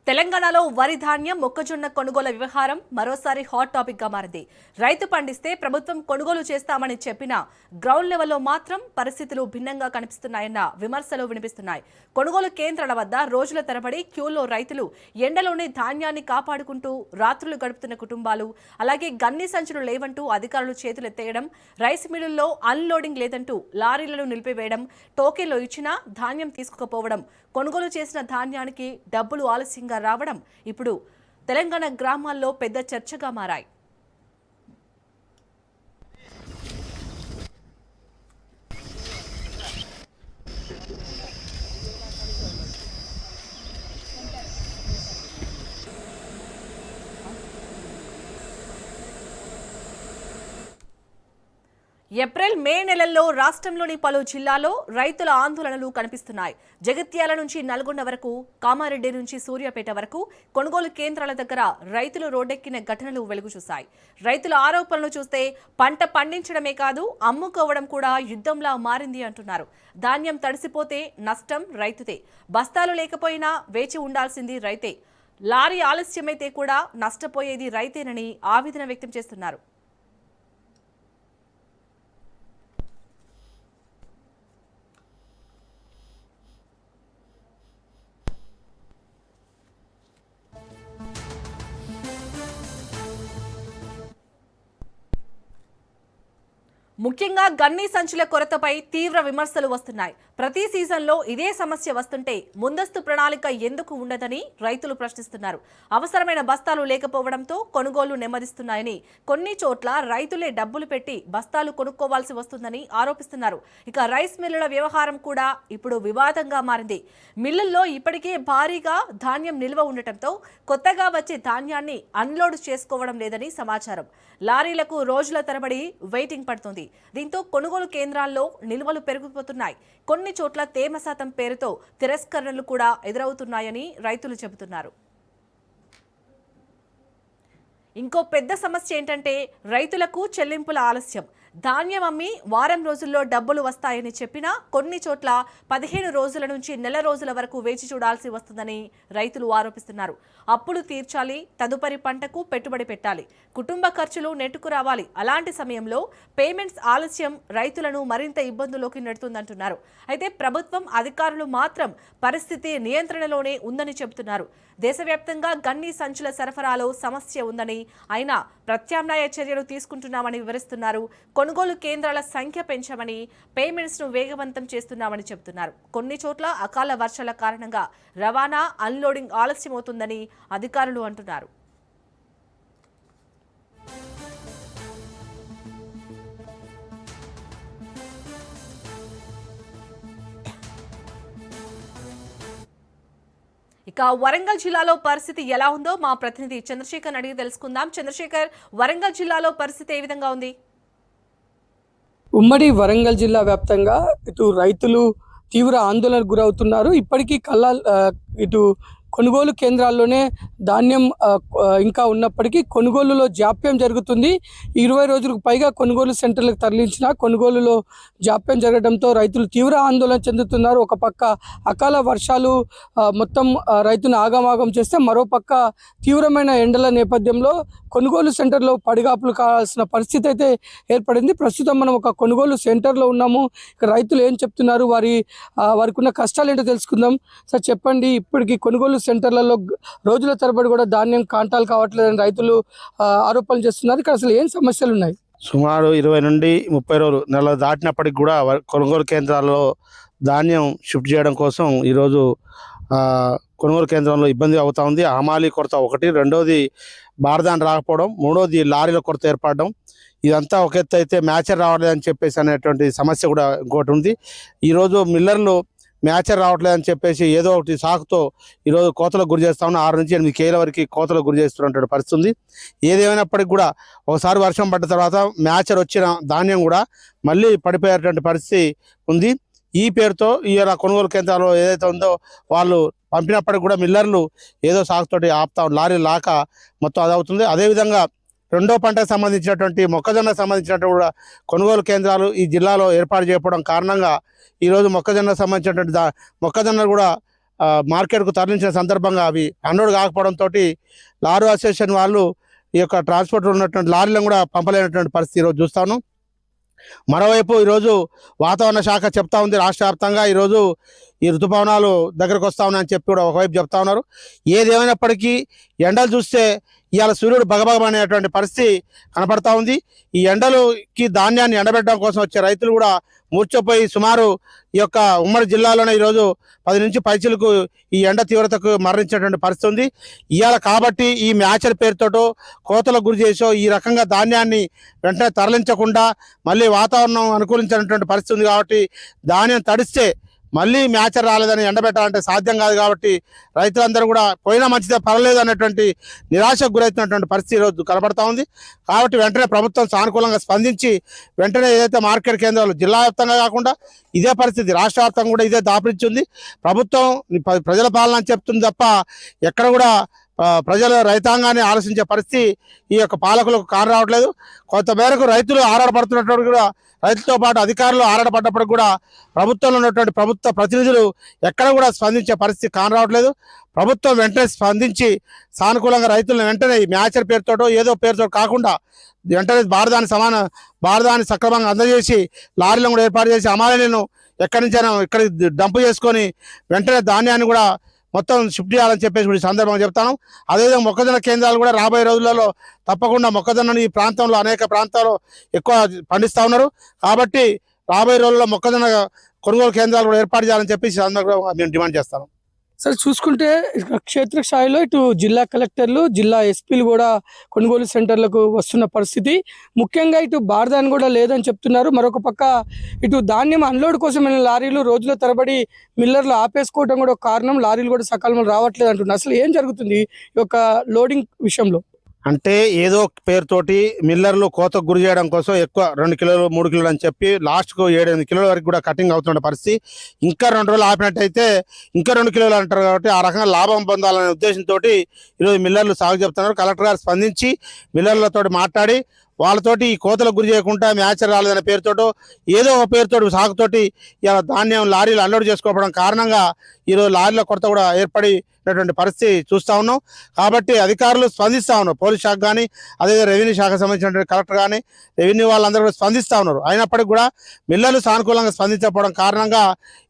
తెలంగాణలో వరి ధాన్యం మొక్కజొన్న కొనుగోలు వ్యవహారం మరోసారి హాట్ టాపిక్ గా మారింది. రైతు పండిస్తే ప్రభుత్వం కొనుగోలు చేస్తామని చెప్పినా గ్రౌండ్ లెవెల్లో మాత్రం పరిస్థితులు భిన్నంగా కనిపిస్తున్నాయన్న విమర్శలు వినిపిస్తున్నాయి. కొనుగోలు కేంద్రాల వద్ద రోజుల తరబడి క్యూలో రైతులు ఎండలోనే ధాన్యాన్ని కాపాడుకుంటూ రాత్రులు గడుపుతున్న కుటుంబాలు, అలాగే గన్ని సంచులు లేవంటూ అధికారులు చేతులెత్తేయడం, రైస్ మిల్లుల్లో అన్లోడింగ్ లేదంటూ లారీలను నిలిపివేయడం, టోకెన్లు ఇచ్చినా ధాన్యం తీసుకుపోవడం, కొనుగోలు చేసిన ధాన్యానికి డబ్బులు ఆలస్యంగా రావడం ఇప్పుడు తెలంగాణ గ్రామాల్లో పెద్ద చర్చగా మారాయి. ఏప్రిల్ మే నెలల్లో రాష్ట్రంలోని పలు జిల్లాల్లో రైతుల ఆందోళనలు కనిపిస్తున్నాయి. జగిత్యాల నుంచి నల్గొండ వరకు, కామారెడ్డి నుంచి సూర్యాపేట వరకు కొనుగోలు కేంద్రాల దగ్గర రైతులు రోడ్డెక్కిన ఘటనలు వెలుగు చూశాయి. రైతుల ఆరోపణలు చూస్తే పంట పండించడమే కాదు, అమ్ముకోవడం కూడా యుద్ధంలా మారింది అంటున్నారు. ధాన్యం తడిసిపోతే నష్టం రైతుదే, బస్తాలు లేకపోయినా వేచి ఉండాల్సింది రైతే, లారీ ఆలస్యమైతే కూడా నష్టపోయేది రైతేనని ఆవేదన వ్యక్తం చేస్తున్నారు. ముఖ్యంగా గన్నీ సంచుల కొరతపై తీవ్ర విమర్శలు వస్తున్నాయి. ప్రతి సీజన్లో ఇదే సమస్య వస్తుంటే ముందస్తు ప్రణాళిక ఎందుకు ఉండదని రైతులు ప్రశ్నిస్తున్నారు. అవసరమైన బస్తాలు లేకపోవడంతో కొనుగోలు నెమ్మదిస్తున్నాయని, కొన్ని చోట్ల రైతులే డబ్బులు పెట్టి బస్తాలు కొనుక్కోవాల్సి వస్తుందని ఆరోపిస్తున్నారు. ఇక రైస్ మిల్లుల వ్యవహారం కూడా ఇప్పుడు వివాదంగా మారింది. మిల్లుల్లో ఇప్పటికే భారీగా ధాన్యం నిల్వ ఉండటంతో కొత్తగా వచ్చే ధాన్యాన్ని అన్లోడ్ చేసుకోవడం లేదని సమాచారం. లారీలకు రోజుల తరబడి వెయిటింగ్ పడుతుంది. దీంతో కొనుగోలు కేంద్రాల్లో నిల్వలు పెరిగిపోతున్నాయి. కొన్ని చోట్ల తేమ శాతం పేరుతో తిరస్కరణలు కూడా ఎదురవుతున్నాయని రైతులు చెబుతున్నారు. ఇంకో పెద్ద సమస్య ఏంటంటే రైతులకు చెల్లింపుల ఆలస్యం. ధాన్యం అమ్మి వారం రోజుల్లో డబ్బులు వస్తాయని చెప్పినా కొన్ని చోట్ల 15 రోజుల నుంచి నెల రోజుల వరకు వేచి చూడాల్సి వస్తుందని రైతులు ఆరోపిస్తున్నారు. అప్పులు తీర్చాలి, తదుపరి పంటకు పెట్టుబడి పెట్టాలి, కుటుంబ ఖర్చులు నెట్టుకు రావాలి. అలాంటి సమయంలో పేమెంట్స్ ఆలస్యం రైతులను మరింత ఇబ్బందుల్లోకి నెడుతుందంటున్నారు. అయితే ప్రభుత్వం అధికారులు మాత్రం పరిస్థితి నియంత్రణలోనే ఉందని చెబుతున్నారు. దేశవ్యాప్తంగా గన్నీ సంచుల సరఫరాలో సమస్య ఉందని, అయినా ప్రత్యామ్నాయ చర్యలు తీసుకుంటున్నామని వివరిస్తున్నారు. కొనుగోలు కేంద్రాల సంఖ్య పెంచామని, పేమెంట్స్ ను వేగవంతం చేస్తున్నామని చెబుతున్నారు. కొన్ని చోట్ల అకాల వర్షాల కారణంగా రవాణా, అన్లోడింగ్ ఆలస్యమవుతుందని అధికారులు అంటున్నారు. ఇక వరంగల్ జిల్లాలో పరిస్థితి ఎలా ఉందో మా ప్రతినిధి చంద్రశేఖర్ అడిగి తెలుసుకుందాం. చంద్రశేఖర్, వరంగల్ జిల్లాలో పరిస్థితి ఏ విధంగా ఉంది? ఉమ్మడి వరంగల్ జిల్లా వ్యాప్తంగా ఇటు రైతులు తీవ్ర ఆందోళనకు గురవుతున్నారు. ఇప్పటికీ ఇటు కొనుగోలు కేంద్రాల్లోనే ధాన్యం ఇంకా ఉన్నప్పటికీ కొనుగోలులో జాప్యం జరుగుతుంది. 20 రోజులకు పైగా కొనుగోలు సెంటర్లకు తరలించిన కొనుగోలులో జాప్యం జరగడంతో రైతులు తీవ్ర ఆందోళన చెందుతున్నారు. ఒక పక్క అకాల వర్షాలు మొత్తం రైతును ఆగమాగం చేస్తే, మరోపక్క తీవ్రమైన ఎండల నేపథ్యంలో కొనుగోలు సెంటర్లో పడిగాపులు కావాల్సిన పరిస్థితి అయితే ఏర్పడింది. ప్రస్తుతం మనం ఒక కొనుగోలు సెంటర్లో ఉన్నాము. ఇక్కడ రైతులు ఏం చెప్తున్నారు, వారికి ఉన్న కష్టాలు ఏంటో తెలుసుకుందాం. సార్ చెప్పండి, ఇప్పటికీ కొనుగోలు సెంటర్లలో రోజుల తరబడి కూడా ధాన్యం కాంటాలు కావట్లేదని రైతులు ఆరోపణలు చేస్తున్నారు. ఇక్కడ అసలు ఏం సమస్యలు ఉన్నాయి? సుమారు 20 నుండి 30 రోజులు నెల దాటినప్పటికి కూడా కొనుగోలు కేంద్రాల్లో ధాన్యం షిఫ్ట్ చేయడం కోసం ఈరోజు కొనుగోలు కేంద్రంలో ఇబ్బంది అవుతా ఉంది. హమాలీ కొరత ఒకటి, రెండోది బారదాన్ రాకపోవడం, మూడోది లారీల కొరత ఏర్పడడం. ఇదంతా ఒక ఎత్తు అయితే మ్యాచర్ రావట్లేదని చెప్పేసి అనేటువంటి సమస్య కూడా ఇంకోటి ఉంది. ఈరోజు మిల్లర్లు మ్యాచర్ రావట్లేదని చెప్పేసి ఏదో ఒకటి సాకుతో ఈరోజు కోతలకు గురి చేస్తా ఉన్నా 6 నుంచి 8 కేల వరకు కోతలకు గురి చేస్తున్నటువంటి పరిస్థితి ఉంది. ఏదేమైనప్పటికీ కూడా ఒకసారి వర్షం పడ్డ తర్వాత మ్యాచర్ వచ్చిన ధాన్యం కూడా మళ్ళీ పడిపోయేటువంటి పరిస్థితి ఉంది. ఈ పేరుతో ఇలా కొనుగోలు కేంద్రాలు ఏదైతే ఉందో వాళ్ళు పంపినప్పటికి కూడా మిల్లర్లు ఏదో సాకుతోటి ఆపుతా, లారీ లాక మొత్తం అదవుతుంది. అదేవిధంగా రెండో పంటకు సంబంధించినటువంటి మొక్కజొన్నకు సంబంధించినటువంటి కూడా కొనుగోలు కేంద్రాలు ఈ జిల్లాలో ఏర్పాటు చేయడం కారణంగా ఈరోజు మొక్కజొన్నకు సంబంధించినటువంటి మొక్కజొన్న కూడా మార్కెట్కు తరలించిన సందర్భంగా అవి అన్లోడ్ కాకపోవడంతో లారీ అసోసియేషన్ వాళ్ళు ఈ యొక్క ట్రాన్స్పోర్ట్ ఉన్నటువంటి లారీలను కూడా పంపలేనటువంటి పరిస్థితి ఈరోజు చూస్తాను. మరోవైపు ఈరోజు వాతావరణ శాఖ చెప్తా ఉంది రాష్ట్ర వ్యాప్తంగా ఈరోజు ఈ ఋతుపవనాలు దగ్గరకు వస్తా ఉన్నాయని చెప్పి కూడా ఒకవైపు చెప్తా ఉన్నారు. ఏదేమైనప్పటికీ ఎండలు చూస్తే ఇవాళ సూర్యుడు బగబగమనేటువంటి పరిస్థితి కనపడతా ఉంది. ఈ ఎండలుకి ధాన్యాన్ని ఎండబెట్టడం కోసం వచ్చే రైతులు కూడా మూర్చపోయి సుమారు ఈ యొక్క ఉమ్మడి జిల్లాలోనే ఈరోజు 10 నుంచి పైచిలకు ఈ ఎండ తీవ్రతకు మరణించేటువంటి పరిస్థితి ఉంది. ఇవాళ కాబట్టి ఈ మ్యాచర్ పేరుతోటో కోతలకు గురి చేసో ఈ రకంగా ధాన్యాన్ని వెంటనే తరలించకుండా మళ్ళీ వాతావరణం అనుకూలించినటువంటి పరిస్థితి ఉంది కాబట్టి ధాన్యం తడిస్తే మళ్ళీ మ్యాచర్ రాలేదని ఎండబెట్టాలంటే సాధ్యం కాదు. కాబట్టి రైతులందరూ కూడా పోయినా మంచిదే పర్వాలేదు అనేటువంటి నిరాశకు గురవుతున్నటువంటి పరిస్థితి ఈరోజు కనబడతా ఉంది. కాబట్టి వెంటనే ప్రభుత్వం సానుకూలంగా స్పందించి వెంటనే ఏదైతే మార్కెట్ కేంద్రాలు జిల్లా వ్యాప్తంగా కాకుండా ఇదే పరిస్థితి రాష్ట్ర వ్యాప్తంగా కూడా ఇదే దాపరించింది. ప్రభుత్వం ప్రజల పాలన అని చెప్తుంది తప్ప ఎక్కడ కూడా ప్రజల రైతాంగాన్ని ఆలోచించే పరిస్థితి ఈ యొక్క పాలకులకు కానరావట్లేదు. కొంతమేరకు రైతులు ఆరాటపడుతున్నటువంటి కూడా రైతులతో పాటు అధికారులు ఆరాటపడ్డప్పుడు కూడా ప్రభుత్వంలో ఉన్నటువంటి ప్రభుత్వ ప్రతినిధులు ఎక్కడ కూడా స్పందించే పరిస్థితి కానరావట్లేదు. ప్రభుత్వం వెంటనే స్పందించి సానుకూలంగా రైతులను వెంటనే మ్యాచర్ పేరుతోటో ఏదో పేరుతో కాకుండా వెంటనే భారదాన్ని సక్రమంగా అందజేసి లారీలను కూడా ఏర్పాటు చేసి అమాలీలను ఎక్కడి నుంచైనా ఇక్కడ డంప్ చేసుకొని వెంటనే ధాన్యాన్ని కూడా మొత్తం షిఫ్ట్ చేయాలని చెప్పేసి ఈ సందర్భంగా చెప్తాను. అదేవిధంగా మొక్కజొన్న కేంద్రాలు కూడా రాబోయే రోజులలో తప్పకుండా మొక్కజొన్నను ఈ ప్రాంతంలో అనేక ప్రాంతాల్లో ఎక్కువ పండిస్తూ ఉన్నారు. కాబట్టి రాబోయే రోజుల్లో మొక్కజొన్న కొనుగోలు కేంద్రాలు కూడా ఏర్పాటు చేయాలని చెప్పి ఈ సందర్భంగా మేము డిమాండ్ చేస్తాను. సరే చూసుకుంటే క్షేత్రస్థాయిలో ఇటు జిల్లా కలెక్టర్లు జిల్లా ఎస్పీలు కూడా కొనుగోలు సెంటర్లకు వస్తున్న పరిస్థితి, ముఖ్యంగా ఇటు బార్దాన్ కూడా లేదని చెప్తున్నారు. మరొక పక్క ఇటు ధాన్యం అన్లోడ్ కోసం వెళ్ళిన లారీలు రోజుల తరబడి మిల్లర్లు ఆపేసుకోవడం కూడా ఒక కారణం, లారీలు కూడా సకాలంలో రావట్లేదు అంటున్నారు. అసలు ఏం జరుగుతుంది ఈ యొక్క లోడింగ్ విషయంలో? అంటే ఏదో పేరుతోటి మిల్లర్లు కోతకు గురి చేయడం కోసం ఎక్కువ 2 కిలోలు 3 కిలోలు అని చెప్పి లాస్ట్కు 7-8 కిలోల వరకు కూడా కటింగ్ అవుతున్న పరిస్థితి. ఇంకా 2 రోజులు ఆపినట్టయితే ఇంకా 2 కిలోలు అంటారు. కాబట్టి ఆ రకంగా లాభం పొందాలనే ఉద్దేశంతో ఈరోజు మిల్లర్లు సాగు చెప్తున్నారు. కలెక్టర్ గారు స్పందించి మిల్లర్లతో మాట్లాడి వాళ్ళతోటి ఈ కోతలకు గురి చేయకుండా మ్యాచర్ రాలేదనే పేరుతోటో ఏదో ఒక పేరుతోటి సాగుతోటి ఇలా ధాన్యం లారీలు అన్లోడ్ చేసుకోవడం కారణంగా ఈరోజు లారీల కొరత కూడా ఏర్పడినటువంటి పరిస్థితి చూస్తూ ఉన్నాం. కాబట్టి అధికారులు స్పందిస్తూ ఉన్నారు. పోలీస్ శాఖ కానీ అదే రెవెన్యూ శాఖకు సంబంధించినటువంటి కలెక్టర్ కానీ రెవెన్యూ వాళ్ళందరూ కూడా స్పందిస్తూ ఉన్నారు. అయినప్పటికీ కూడా మిల్లర్లు సానుకూలంగా స్పందించకపోవడం కారణంగా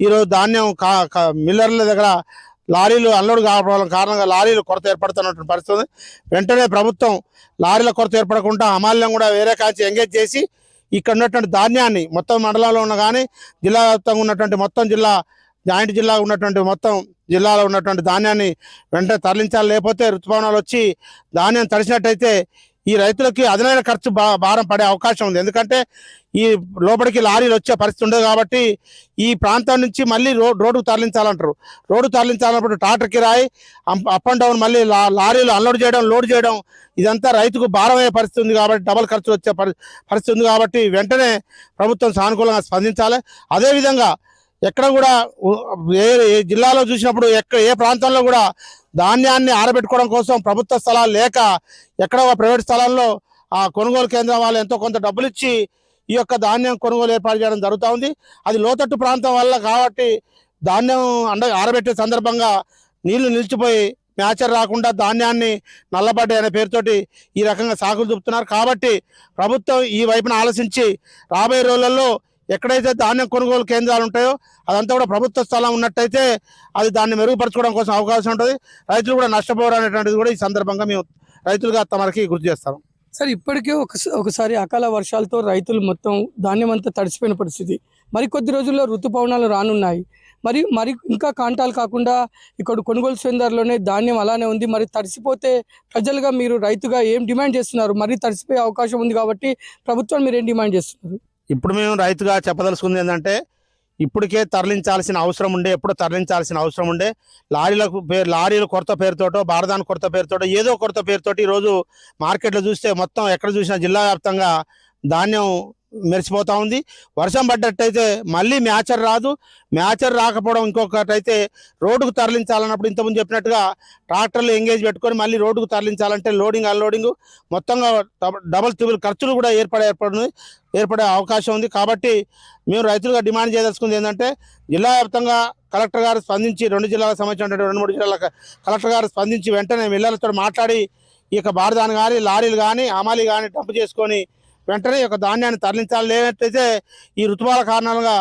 ఈరోజు ధాన్యం మిల్లర్ల దగ్గర లారీలు అన్లోడ్ కావడం కారణంగా లారీలు కొరత ఏర్పడుతున్నటువంటి పరిస్థితి ఉంది. వెంటనే ప్రభుత్వం లారీల కొరత ఏర్పడకుండా అమాల్యం కూడా వేరే కాంచి ఎంగేజ్ చేసి ఇక్కడ ఉన్నటువంటి ధాన్యాన్ని మొత్తం మండలంలో ఉన్న కానీ జిల్లా వ్యాప్తంగా ఉన్నటువంటి మొత్తం జాయింట్ జిల్లా ఉన్నటువంటి మొత్తం జిల్లాలో ఉన్నటువంటి ధాన్యాన్ని వెంటనే తరలించాలి. లేకపోతే ఋతుపవనాలు వచ్చి ధాన్యం తడిసినట్టయితే ఈ రైతులకి అదనమైన ఖర్చు భారం పడే అవకాశం ఉంది. ఎందుకంటే ఈ లోపలికి లారీలు వచ్చే పరిస్థితి ఉండదు. కాబట్టి ఈ ప్రాంతం నుంచి మళ్ళీ రోడ్డు తరలించాలంటారు. రోడ్డు తరలించాలన్నప్పుడు ట్రాక్టర్ కిరాయి అప్ అండ్ డౌన్ మళ్ళీ లారీలు అన్లోడ్ చేయడం లోడ్ చేయడం ఇదంతా రైతుకు భారమయ్యే పరిస్థితి ఉంది. కాబట్టి డబల్ ఖర్చు వచ్చే పరిస్థితి ఉంది. కాబట్టి వెంటనే ప్రభుత్వం సానుకూలంగా స్పందించాలి. అదేవిధంగా ఎక్కడ కూడా ఏ జిల్లాలో చూసినప్పుడు ఏ ప్రాంతంలో కూడా ధాన్యాన్ని ఆరబెట్టుకోవడం కోసం ప్రభుత్వ స్థలాలు లేక ఎక్కడ ప్రైవేట్ స్థలాల్లో ఆ కొనుగోలు కేంద్రం వాళ్ళు ఎంతో కొంత డబ్బులు ఇచ్చి ఈ యొక్క ధాన్యం కొనుగోలు ఏర్పాటు చేయడం జరుగుతూ ఉంది. అది లోతట్టు ప్రాంతం వల్ల కాబట్టి ధాన్యం ఆరబెట్టే సందర్భంగా నీళ్లు నిలిచిపోయి మ్యాచర్ రాకుండా ధాన్యాన్ని నల్లబడ్డ అనే పేరుతోటి ఈ రకంగా సాగులు చూపుతున్నారు. కాబట్టి ప్రభుత్వం ఈ వైపున ఆలోచించి రాబోయే రోజులలో ఎక్కడైతే ధాన్యం కొనుగోలు కేంద్రాలు ఉంటాయో అదంతా కూడా ప్రభుత్వ స్థలం ఉన్నట్టయితే అది దాన్ని మెరుగుపరచుకోవడం కోసం అవకాశం ఉంటుంది. రైతులు కూడా నష్టపోరు అనేటువంటిది కూడా ఈ సందర్భంగా మేము రైతులుగా తమరికి గుర్తు చేస్తాం. సార్ ఇప్పటికే ఒకసారి అకాల వర్షాలతో రైతులు మొత్తం ధాన్యం అంతా తడిసిపోయిన పరిస్థితి, మరికొద్ది రోజుల్లో ఋతుపవనాలు రానున్నాయి. మరి ఇంకా కాంటాలు కాకుండా ఇక్కడ కొనుగోలు కేంద్రాల్లోనే ధాన్యం అలానే ఉంది. మరి తడిసిపోతే ప్రజలుగా మీరు రైతుగా ఏం డిమాండ్ చేస్తున్నారు? మరి తడిసిపోయే అవకాశం ఉంది కాబట్టి ప్రభుత్వం మీరు ఏం డిమాండ్ చేస్తున్నారు? ఇప్పుడు మేము రైతుగా చెప్పదలుచుకుంది ఏంటంటే ఇప్పటికే తరలించాల్సిన అవసరం ఉండే, ఎప్పుడో తరలించాల్సిన అవసరం ఉండే లారీలు కొరత పేరుతోటో బారదాన్ కొరత పేరుతోటో ఏదో కొరత పేరుతోటి ఈరోజు మార్కెట్లో చూస్తే మొత్తం ఎక్కడ చూసినా జిల్లా వ్యాప్తంగా ధాన్యం మెరిసిపోతూ ఉంది. వర్షం పడ్డట్టయితే మళ్ళీ మ్యాచర్ రాదు. మ్యాచర్ రాకపోవడం ఇంకొకటైతే రోడ్డుకు తరలించాలన్నప్పుడు ఇంతకుముందు చెప్పినట్టుగా ట్రాక్టర్లు ఎంగేజ్ పెట్టుకొని మళ్ళీ రోడ్డుకు తరలించాలంటే లోడింగ్ అన్లోడింగ్ మొత్తంగా డబల్ ట్రిబుల్ ఖర్చులు కూడా ఏర్పడే అవకాశం ఉంది. కాబట్టి మేము రైతులుగా డిమాండ్ చేయదలుచుకుంది ఏంటంటే జిల్లా వ్యాప్తంగా కలెక్టర్ గారు స్పందించి 2 జిల్లాలకు సంబంధించినటువంటి 2-3 జిల్లాల కలెక్టర్ గారు స్పందించి వెంటనే మిల్లర్లతో మాట్లాడి ఈ యొక్క బారదాని కానీ లారీలు కానీ హమాలీ కానీ డంప్ చేసుకొని వెంటనే ఈ యొక్క ధాన్యాన్ని తరలించాలి. లేనట్లయితే ఈ ఋతువాల కారణాలుగా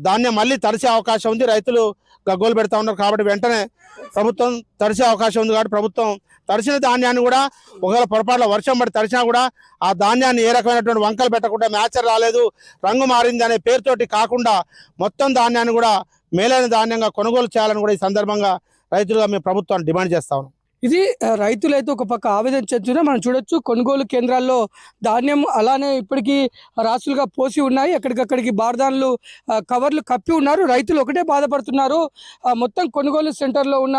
ధాన్యం మళ్ళీ తడిసే అవకాశం ఉంది. రైతులు గగ్గోలు పెడతా ఉన్నారు. కాబట్టి వెంటనే ప్రభుత్వం తడిసే అవకాశం ఉంది. కాబట్టి ప్రభుత్వం తడిసిన ధాన్యాన్ని కూడా ఒకవేళ పొరపాటులో వర్షం పడి తడిసినా కూడా ఆ ధాన్యాన్ని ఏ రకమైనటువంటి వంకలు పెట్టకుండా మ్యాచర్ రాలేదు, రంగు మారింది అనే పేరుతోటి కాకుండా మొత్తం ధాన్యాన్ని కూడా మేలైన ధాన్యంగా కొనుగోలు చేయాలని కూడా ఈ సందర్భంగా రైతులుగా మేము ప్రభుత్వాన్ని డిమాండ్ చేస్తా ఉన్నాం. ఇది రైతులైతే ఒక పక్క ఆవేదన చెందుతున్నా మనం చూడొచ్చు. కొనుగోలు కేంద్రాల్లో ధాన్యం అలానే ఇప్పటికీ రాసులుగా పోసి ఉన్నాయి. ఎక్కడికక్కడికి బార్దాన్లు కవర్లు కప్పి ఉన్నారు. రైతులు ఒకటే బాధపడుతున్నారు. మొత్తం కొనుగోలు సెంటర్లో ఉన్న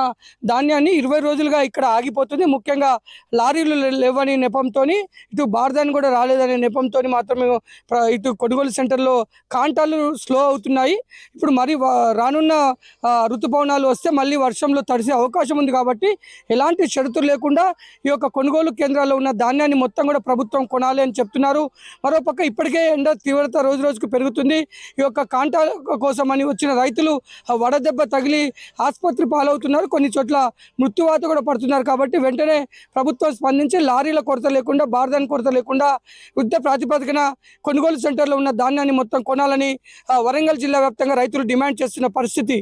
ధాన్యాన్ని 20 రోజులుగా ఇక్కడ ఆగిపోతుంది. ముఖ్యంగా లారీలు లేవని నెపంతో, ఇటు బార్దాన్ కూడా రాలేదనే నెపంతో మాత్రమే ఇటు కొనుగోలు సెంటర్లో కాంటాలు స్లో అవుతున్నాయి. ఇప్పుడు మరి రానున్న ఋతుపవనాలు వస్తే మళ్ళీ వర్షంలో తడిసే అవకాశం ఉంది. కాబట్టి ఎలాంటి షరతులు లేకుండా ఈ యొక్క కొనుగోలు కేంద్రాల్లో ఉన్న ధాన్యాన్ని మొత్తం కూడా ప్రభుత్వం కొనాలి అని చెప్తున్నారు. మరోపక్క ఇప్పటికే ఎండ తీవ్రత రోజు రోజుకు పెరుగుతుంది. ఈ యొక్క కాంటా కోసం అని వచ్చిన రైతులు వడదెబ్బ తగిలి ఆసుపత్రి పాలవుతున్నారు. కొన్ని చోట్ల మృత్యువాత కూడా పడుతున్నారు. కాబట్టి వెంటనే ప్రభుత్వం స్పందించి లారీల కొరత లేకుండా, బార్దాన్ కొరత లేకుండా యుద్ధ ప్రాతిపదికన కొనుగోలు సెంటర్లో ఉన్న ధాన్యాన్ని మొత్తం కొనాలని వరంగల్ జిల్లా వ్యాప్తంగా రైతులు డిమాండ్ చేస్తున్న పరిస్థితి.